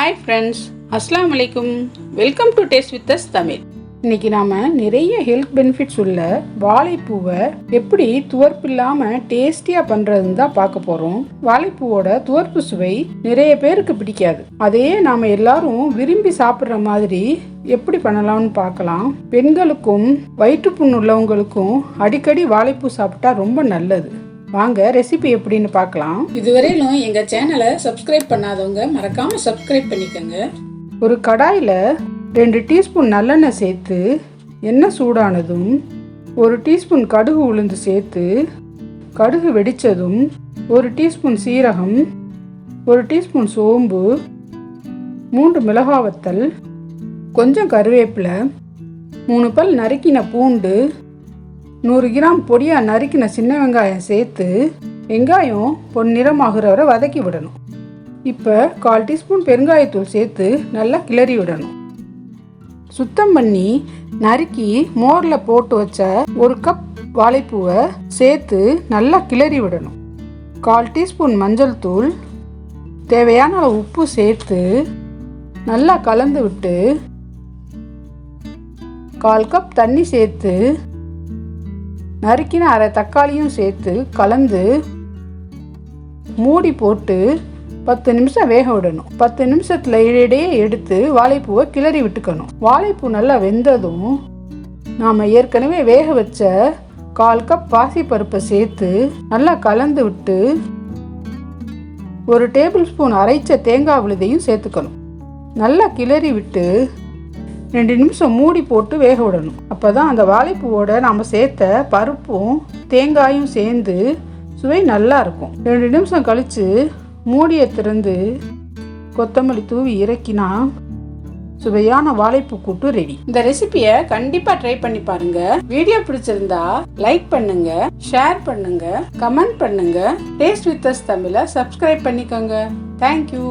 Hi friends, அஸ்ஸலாமு அலைக்கும். Welcome to taste with us Tamil. இன்னைக்கு நாம நிறைய ஹெல்த் பெனிஃபிட்ஸ் உள்ள வாழைப்பூவை எப்படி துவர்ப்பு இல்லாம டேஸ்டியா பண்றதுன்னு தான் பார்க்க போறோம். வாழைப்பூவோட துவர்ப்பு சுவை நிறைய பேருக்கு பிடிக்காது. அதையே நாம எல்லாரும் விரும்பி சாப்பிட்ற மாதிரி எப்படி பண்ணலாம்னு பார்க்கலாம். பெண்களுக்கும் வயிற்றுப்புண் உள்ளவங்களுக்கும் அடிக்கடி வாழைப்பூ சாப்பிட்டா ரொம்ப நல்லது. வாங்க ரெசிபி எப்படின்னு பார்க்கலாம். இதுவரையிலும் எங்க சேனலை சப்ஸ்கிரைப் பண்ணாதவங்க மறக்காம சப்ஸ்கிரைப் பண்ணிக்கோங்க. ஒரு கடாயில் 2 டீஸ்பூன் நல்லெண்ணெய் சேர்த்து எண்ணெய் சூடானதும் 1 டீஸ்பூன் கடுகு உளுந்து சேர்த்து கடுகு வெடித்ததும் 1 டீஸ்பூன் சீரகம், 1 டீஸ்பூன் சோம்பு, 3 மிளகாய் வத்தல், கொஞ்சம் கருவேப்பிலை, 3 பல் நறுக்கின பூண்டு, 100 கிராம் பொடியாக நறுக்கின சின்ன வெங்காயம் சேர்த்து வெங்காயம் பொன்னிறமாகிற வரை வதக்கி விடணும். இப்போ 1/4 டீஸ்பூன் பெருங்காயத்தூள் சேர்த்து நல்லா கிளறி விடணும். சுத்தம் பண்ணி நறுக்கி மோரில் போட்டு வச்ச 1 கப் வாழைப்பூவை சேர்த்து நல்லா கிளறி விடணும். 1/4 டீஸ்பூன் மஞ்சள் தூள், தேவையான அளவு உப்பு சேர்த்து நல்லா கலந்து விட்டு 1/4 கப் தண்ணி சேர்த்து நறுக்கின அரை தக்காளியும் சேர்த்து கலந்து மூடி போட்டு 10 நிமிஷம் வேக விடணும். 10 நிமிஷத்துல இடையே எடுத்து வாழைப்பூவை கிளறி விட்டுக்கணும். வாழைப்பூ நல்லா வெந்ததும் நாம ஏற்கனவே வேக வச்ச 1/4 கப் பாசிப்பருப்பை சேர்த்து நல்லா கலந்து விட்டு 1 டேபிள் ஸ்பூன் அரைச்ச தேங்காய் விழுதையும் சேர்த்துக்கணும். நல்லா கிளறி விட்டு 2 நிமிஷம் மூடி போட்டு வேக விடணும். அப்போ தான் அந்த வாழைப்பூவோட நாம் சேர்த்த பருப்பும் தேங்காயும் சேர்ந்து சுவை நல்லா இருக்கும். 2 நிமிஷம் கழித்து மூடியை திறந்து கொத்தமல்லி தூவி இறக்கினா சுவையான வாழைப்பூ கூட்டு ரெடி. இந்த ரெசிபியை கண்டிப்பாக ட்ரை பண்ணி பாருங்க. வீடியோ பிடிச்சிருந்தா லைக் பண்ணுங்க, ஷேர் பண்ணுங்க, கமெண்ட் பண்ணுங்க. டேஸ்ட் வித் அஸ் தமிழை சப்ஸ்கிரைப் பண்ணிக்கோங்க. தேங்க்யூ.